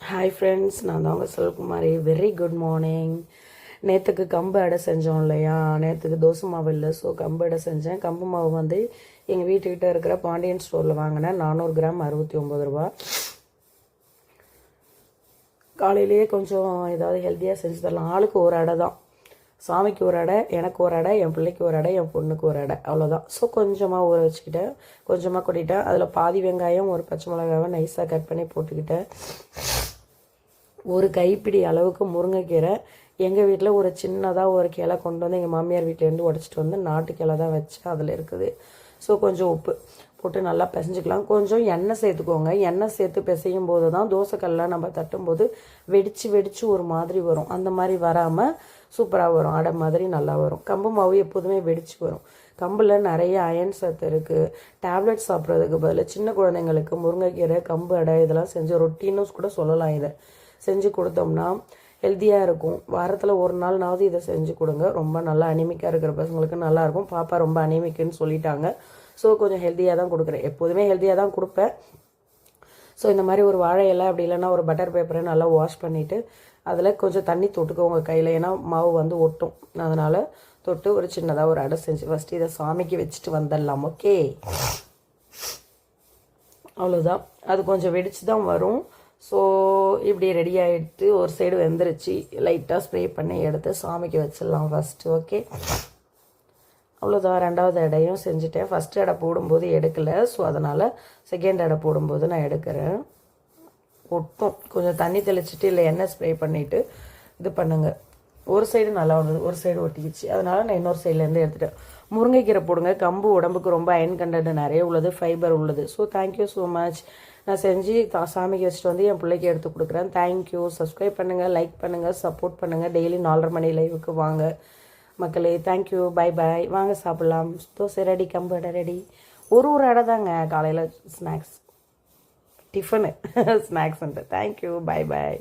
Hi friends, நான் தான் உங்கள் செல்வகுமாரி. Very good morning. நேற்றுக்கு கம்பு அடை செஞ்சோம் இல்லையா? நேற்றுக்கு தோசை மாவு இல்லை, ஸோ கம்பு அடை செஞ்சேன். கம்பு மாவு வந்து எங்கள் வீட்டுக்கிட்ட இருக்கிற பாண்டியன் ஸ்டோரில் வாங்கினேன். 400 கிராம் 69 ரூபா. காலையிலேயே கொஞ்சம் ஏதாவது ஹெல்த்தியாக செஞ்சு தரலாம். ஆளுக்கு ஒரு அடை தான். சாமிக்கு ஒரு அடை, எனக்கு ஒரு அடை, என் பிள்ளைக்கு ஒரு அடை, என் பொண்ணுக்கு ஒரு அடை, அவ்வளோதான். ஸோ கொஞ்சமாக ஊற வச்சுக்கிட்டேன், கொஞ்சமாக கொட்டிட்டேன். அதில் பாதி வெங்காயம், ஒரு பச்சை மிளகாவை நைஸாக கட் பண்ணி போட்டுக்கிட்டேன். ஒரு கைப்பிடி அளவுக்கு முருங்கைக்கீரை. எங்கள் வீட்டில் ஒரு சின்னதாக ஒரு கிளை கொண்டு வந்து எங்கள் மாமியார் வீட்டிலேருந்து உடச்சிட்டு வந்து நாட்டு கிளை தான் வச்சு அதில் இருக்குது. ஸோ கொஞ்சம் உப்பு போட்டு நல்லா பிசைஞ்சிக்கலாம். கொஞ்சம் எண்ணெய் சேர்த்துக்கோங்க. எண்ணெய் சேர்த்து பிசையும் போது தான் தோசைக்கல்லாம் நம்ம தட்டும்போது வெடித்து ஒரு மாதிரி வரும். அந்த மாதிரி வராமல் சூப்பராக வரும், அடை மாதிரி நல்லா வரும். கம்பு மாவு எப்போதுமே வெடிச்சு வரும். கம்பில் நிறைய அயன் சத்து இருக்குது. டேப்லெட் சாப்பிட்றதுக்கு பதில் சின்ன குழந்தைங்களுக்கு முருங்கைக்கீரை, கம்பு அடை இதெல்லாம் செஞ்சு ரொட்டின்னு கூட சொல்லலாம். இதை செஞ்சு கொடுத்தோம்னா ஹெல்த்தியாக இருக்கும். வாரத்தில் ஒரு நாள்னாவது இதை செஞ்சு கொடுங்க. ரொம்ப நல்லா அனிமிக்காக இருக்கிற பசங்களுக்கு நல்லாயிருக்கும். பாப்பா ரொம்ப அனிமிக்குன்னு சொல்லிட்டாங்க. ஸோ கொஞ்சம் ஹெல்த்தியாக தான் கொடுக்குறேன். எப்போதுமே ஹெல்த்தியாக தான் கொடுப்பேன். ஸோ இந்த மாதிரி ஒரு வாழை இலை, அப்படி இல்லைன்னா ஒரு பட்டர் பேப்பரை நல்லா வாஷ் பண்ணிவிட்டு அதில் கொஞ்சம் தண்ணி தொட்டுக்கோங்க கையில். ஏன்னா மாவு வந்து ஒட்டும். அதனால் தொட்டு ஒரு சின்னதாக ஒரு அடை செஞ்சு ஃபஸ்ட்டு இதை சாமிக்கு வச்சுட்டு வந்துடலாம். ஓகே, அவ்வளோதான். அது கொஞ்சம் வெடிச்சு தான் வரும். ஸோ இப்படி ரெடி ஆகிடுத்து. ஒரு சைடு வெந்துருச்சு. லைட்டாக ஸ்ப்ரே பண்ணி எடுத்து சாமிக்கு வச்சிடலாம் ஃபஸ்ட்டு. ஓகே, அவ்வளோதான். ரெண்டாவது எடையும் செஞ்சுட்டேன். ஃபஸ்ட்டு எடை போடும்போது எடுக்கலை, ஸோ அதனால் செகண்ட் எடை போடும்போது நான் எடுக்கிறேன். ஒட்டும். கொஞ்சம் தண்ணி தெளிச்சுட்டு இல்லை எண்ணெய் ஸ்ப்ரே பண்ணிவிட்டு இது பண்ணுங்கள். ஒரு சைடு நல்லா வந்தது, ஒரு சைடு ஒட்டிக்கிச்சு. அதனால் நான் இன்னொரு சைட்லேருந்து எடுத்துட்டேன். முருங்கைக்கீரை போடுங்க. கம்பு உடம்புக்கு ரொம்ப அயன் கண்டென்ட் நிறைய உள்ளது, ஃபைபர் உள்ளது. So thank you so much. நான் செஞ்சு சாமிக்கு வச்சுட்டு வந்து என் பிள்ளைக்கு எடுத்து கொடுக்குறேன். தேங்க்யூ. சப்ஸ்கிரைப் பண்ணுங்கள், லைக் பண்ணுங்கள், சப்போர்ட் பண்ணுங்கள். டெய்லி 4:30 மணி லைவுக்கு வாங்க மக்களே. தேங்க்யூ. பை பாய். வாங்க சாப்பிட்லாம். தோசை ரெடி, கம்பு அடை ரெடி. ஒரு அடை தாங்க காலையில் ஸ்நாக்ஸ், டிஃபனு ஸ்நாக்ஸ்ன்ட்டு. தேங்க்யூ. பை பாய்.